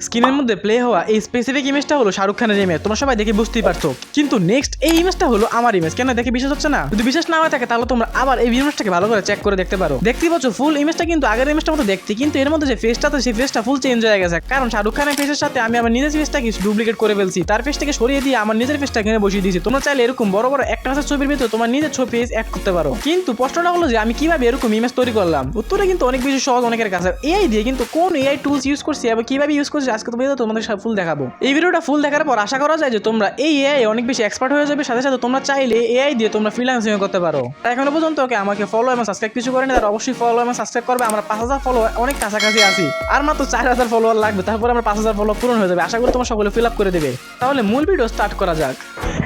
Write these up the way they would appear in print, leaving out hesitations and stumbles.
স্ক্রিনের মধ্যে প্লে হওয়া এই স্পেসিফিক ইমেজটা হলো শাহরুখ খানের ইমেজ, তোমরা সবাই দেখে বুঝতেই পারছো। কিন্তু নেক্সট এই ইমেজটা হলো আমার ইমেজ। কেন দেখে বিশ্বাস হচ্ছে না? যদি বিশ্বাস না হয়ে থাকে তাহলে তোমরা আবার এই ইমেজটাকে ভালো করে চেক করে দেখতে পারো। দেখতেই পাচ্ছ ফুল ইমেজটা কিন্তু আগের ইমেজটার মতো দেখতে, কিন্তু এর মধ্যে যে ফেসটা আছে সেই ফেসটা ফুল চেঞ্জ হয়ে গেছে। কারণ শাহরুখ খানের ফেসের সাথে আমি আমার নিজের ফেসটাকে ডুপ্লিকেট করে ফেলছি, তার ফেসটাকে সরিয়ে দিয়ে আমার নিজের ফেসটা এখানে বসিয়ে দিয়েছি। তোমরা চাইলে এরকম বড় বড় একটা ছবির ভিতরে তোমার নিজের ছবি ফেস অ্যাড করতে পারো। কিন্তু প্রশ্নটা হলো যে আমি কিভাবে এরকম ইমেজ তৈরি করলাম? উত্তরটা কিন্তু অনেক বেশি সহজ অনেকের কাছে। এআই দিয়ে, কিন্তু কোন এআই টুলস ইউজ করছি এবং কিভাবে ইউজ করছি আজকে তোমাদের ফুল দেখাবো। এই ভিডিওটা ফুল দেখার পর আশা করা যায় যে তোমরা এই এআই অনেক বেশি এক্সপার্ট হয়ে যাবে। সাথে সাথে তোমরা চাইলে এআই দিয়ে তোমরা ফ্রিল্যান্সিং করতে পারো। এখনো পর্যন্ত আমাকে ফলো এবং সাবস্ক্রাইব কিছু করেনি, তারা অবশ্যই ফলো এবং সাবস্ক্রাইব করবে। আমরা 5000 ফলো অনেক কাছাকাছি আছি, আর মাত্র 4000 ফলোয়ার লাগবে, তারপরে আমরা 5000 ফলো পূরণ হয়ে যাবে। আশা করি তোমরা সকলে ফিল আপ করে দেবে। তাহলে মূল ভিডিও স্টার্ট করা যাক।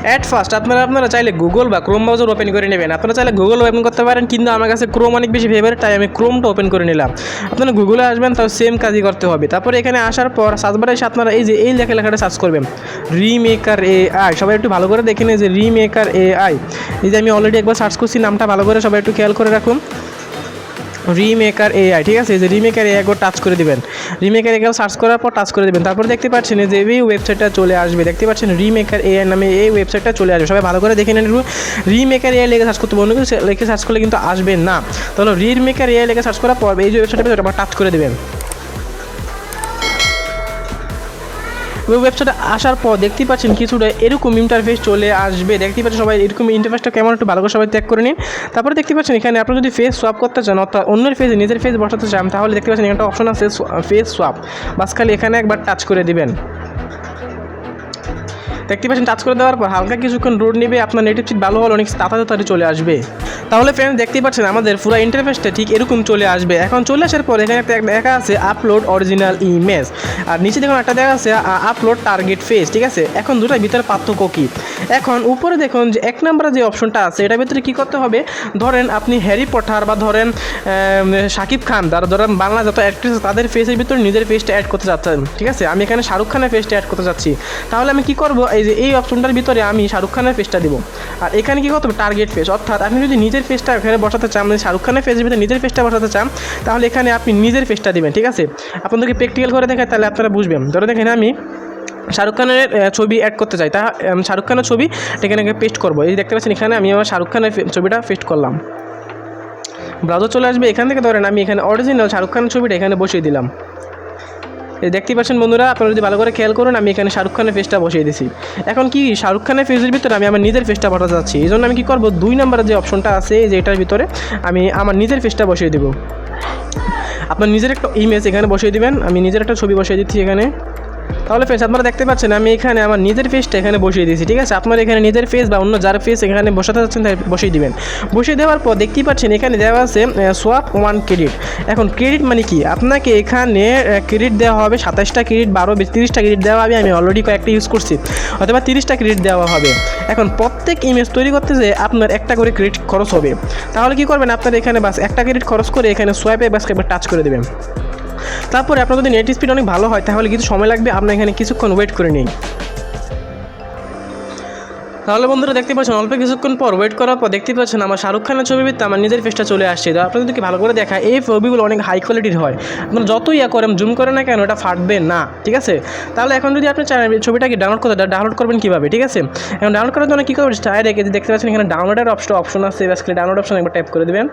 অ্যাট ফার্স্ট আপনারা চাইলে গুগল বা ক্রোম ব্রাউজার ওপেন করে নেবেন। আপনারা চাইলে গুগল ওপেন করতে পারেন, কিন্তু আমার কাছে ক্রোম অনেক বেশি ফেভারিট, তাই আমি ক্রোমটা ওপেন করে নিলাম। আপনারা গুগলে আসবেন, তাও সেম কাজই করতে হবে। তারপরে এখানে আসার পর সার্চ বারে এসে আপনারা এই লেখাটা সার্চ করবেন, রিমেকার এআই। সবাই একটু ভালো করে দেখে নিন যে রিমেকার এআই। এই যে আমি অলরেডি একবার সার্চ করছি নামটা, ভালো করে সবাই একটু খেয়াল করে রাখুন, রিমেকার এআই। ঠিক আছে, এই যে রিমেকার এআই করে টাচ করে দিবেন। রিমেকার এআই সার্চ করার পর টাচ করে দিবেন। তারপর দেখতে পাচ্ছেন যে এই ওয়েবসাইটটা চলে আসবে। দেখতে পাচ্ছেন রিমেকার এআই নামে এই ওয়েবসাইটটা চলে আসবে। সবাই ভালো করে দেখে নেন। রিমেকার এআই লেগে সার্চ করতে, অন্য কিছু লিখে সার্চ করলে কিন্তু আসবে না। তাহলে রিমেকার এআই লেগে সার্চ করার পর এই যে ওয়েবসাইটটা আবার টাচ করে দেবেন। ওই ওয়েবসাইটে আসার পর দেখতেই পাচ্ছেন কিছুটা এরকম ইন্টারফেস চলে আসবে। দেখতেই পাচ্ছেন সবাই এরকম ইন্টারফেসটা কেমন একটু ভালো করে সবাই ত্যাগ করে নিন। তারপরে দেখতে পাচ্ছেন এখানে আপনি যদি ফেস সোয়াপ করতে চান, অর্থাৎ অন্যের ফেসে নিজের ফেস বসাতে চান, তাহলে দেখতে পাচ্ছেন এখানে একটা অপশন আছে ফেস সোয়াপ। বাস খালি এখানে একবার টাচ করে দিবেন। দেখতে পাচ্ছেন টাচ করে দেওয়ার পর হালকা কিছুক্ষণ রোড নেবে, আপনার নেটিভ সিট ভালো হলে অনেক তাড়াতাড়ি চলে আসবে। তাহলে ফ্রেন্ডস দেখতেই পাচ্ছেন আমাদের পুরো ইন্টারফেসটা ঠিক এরকম চলে আসবে। এখন চলে আসার পর এখানে একটা দেখা আছে আপলোড অরিজিনাল ইমেজ, আর নিচে দেখুন একটা দেখা আছে আপলোড টার্গেট ফেস। ঠিক আছে, এখন দুটার ভিতরে পার্থক্য কী? এখন উপরে দেখুন যে 1 নম্বরে যে অপশনটা আছে এটার ভিতরে কী করতে হবে? ধরেন আপনি হ্যারি পটার বা ধরেন শাকিব খান, ধরেন বাংলা যত অ্যাক্ট্রেস তাদের ফেসের ভিতরে নিজের ফেসটা অ্যাড করতে যাচ্ছেন। ঠিক আছে, আমি এখানে শাহরুখ খানের ফেসটা অ্যাড করতে যাচ্ছি। তাহলে আমি কী করবো? এই যে এই অপশনটার ভিতরে আমি শাহরুখ খানের ফেসটা দিব। আর এখানে কী করতে হবে? টার্গেট ফেস, অর্থাৎ আপনি যদি নিজের ফেসটা এখানে বসাতে চান, মানে শাহরুখ খানের ফেসের ভিতরে নিজের ফেসটা বসাতে চান, তাহলে এখানে আপনি নিজের ফেসটা দিবেন। ঠিক আছে, আপনাদেরকে প্র্যাকটিক্যাল করে দেখায়, তাহলে আপনারা বুঝবেন। ধরে দেখেন আমি শাহরুখ খানের ছবি অ্যাড করতে চাই, তা শাহরুখ খানের ছবি এখানে পেস্ট করবো। এই দেখতে পাচ্ছেন এখানে আমি আমার শাহরুখ খানের ছবিটা পেস্ট করলাম। ব্রাউজার চলে আসবে, এখান থেকে ধরেন আমি এখানে অরিজিনাল শাহরুখ খানের ছবিটা এখানে বসিয়ে দিলাম। এই দেখতেই পাচ্ছেন বন্ধুরা, আপনারা যদি ভালো করে খেয়াল করুন, আমি এখানে শাহরুখ খানের ফেসটা বসিয়ে দিয়েছি। এখন কি শাহরুখ খানের ফেসের ভিতরে আমি আমার নিজের ফেসটা পাঠাতে যাচ্ছি, এই জন্য আমি কী করবো? 2 নম্বরের যে অপশনটা আছে যে এটার ভিতরে আমি আমার নিজের ফেসটা বসিয়ে দেবো। আপনার নিজের একটা ইমেজ এখানে বসিয়ে দিবেন। আমি নিজের একটা ছবি বসিয়ে দিচ্ছি এখানে। তাহলে ফ্রেন্ডস আপনারা দেখতে পাচ্ছেন আমি এখানে আমার নিজের ফেসটা এখানে বসিয়ে দিয়েছি। ঠিক আছে, আপনারা এখানে নিজের ফেস বা অন্য যার ফেস এখানে বসাতে যাচ্ছেন তাই বসিয়ে দিবেন। বসিয়ে দেওয়ার পর দেখতেই পাচ্ছেন এখানে দেওয়া আছে সোয়াপ 1 ক্রেডিট। এখন ক্রেডিট মানে কি? আপনাকে এখানে ক্রেডিট দেওয়া হবে 27টা ক্রেডিট, 30টা ক্রেডিট দেওয়া হবে। আমি অলরেডি কয়েকটা ইউজ করছি, অথবা 30টা ক্রেডিট দেওয়া হবে। এখন প্রত্যেক ইমেজ তৈরি করতে যে আপনার একটা করে ক্রেডিট খরচ হবে। তাহলে কি করবেন? আপনার এখানে বাস একটা ক্রেডিট খরচ করে এখানে সোয়াইপে বাস একবার টাচ করে দেবেন। তারপরে আপনার যদি নেট স্পিড অনেক ভালো হয় তাহলে কিছু সময় লাগবে, আপনার এখানে কিছুক্ষণ ওয়েট করে নিই। তাহলে বন্ধুরা দেখতে পাচ্ছেন অল্প কিছুক্ষণ পর ওয়েট করার পর দেখতে পাচ্ছেন আমার শাহরুখ খানের ছবি ভিত্তি আমার নিজের ফেসটা চলে আসছে। তো আপনাদের কি ভালো করে দেখা, এই ছবিগুলো অনেক হাই কোয়ালিটির হয়। আপনারা যতই করেন জুম করে না কেন এটা ফাটবে না। ঠিক আছে, তাহলে এখন যদি আপনি চান ছবিটাকে ডাউনলোড করতে, ডাউনলোড করবেন কীভাবে? ঠিক আছে, এখন ডাউনলোড করার জন্য কী করবেন? ডাইরেক্ট দেখতে পাচ্ছেন এখানে ডাউনলোডের অপশন আছে, আজকে ডাউনলোড অপশন একবার ট্যাপ করে দেবেন,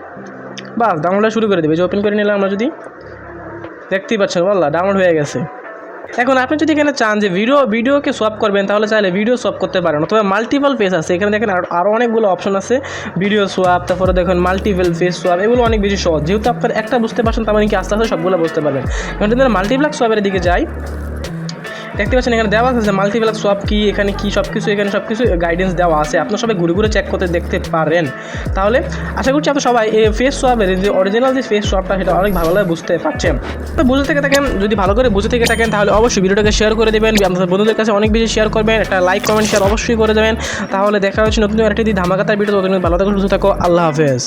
বাস ডাউনলোড শুরু করে দেবে। যে ওপেন করে নিলাম আমরা, যদি দেখতেই পাচ্ছেন বললা ডাউনলোড হয়ে গেছে। এখন আপনি যদি এখানে চান যে ভিডিওকে সোয়াপ করবেন, তাহলে চাইলে ভিডিও সোয়াপ করতে পারেন, অথবা মাল্টিপল ফেস আছে এখানে দেখেন, আরও অনেকগুলো অপশন আছে। ভিডিও সোয়াপ, তারপরে দেখেন মাল্টিপল ফেস সোয়াপ, এগুলো অনেক বেশি সহজ। যেহেতু আপনার একটা বুঝতে পারছেন, তার মানে কি আস্তে আস্তে সবগুলো বুঝতে পারবেন। এখন যদি মাল্টিপ্লাক সোয়াপের দিকে যাই, দেখতে পাচ্ছেন এখানে দেওয়া আছে যে মাল্টিপ্লাক সোয়াপ কি, এখানে কি সব কিছু গাইডেন্স দেওয়া আছে। আপনারা সবাই ঘুরে ঘুরে চেক করতে দেখতে পারেন। তাহলে আশা করছি আপনারা সবাই এই ফেস সোয়াপের যে অরিজিনাল যে ফেস সোয়াপটা সেটা অনেক ভালোভাবে বুঝতে পারছেন। তো বুঝে থেকে থাকেন, যদি ভালো করে বুঝে থেকে থাকেন তাহলে অবশ্যই ভিডিওটাকে শেয়ার করে দেবেন, আপনাদের বন্ধুদের কাছে অনেক বেশি শেয়ার করবেন, একটা লাইক কমেন্ট শেয়ার অবশ্যই করে দেবেন। তাহলে দেখা হচ্ছে নতুন আরেকটি ধামাকাতার ভিডিও। ততদিন ভালো থাকো, সুস্থ থাকো, আল্লাহ হাফেজ।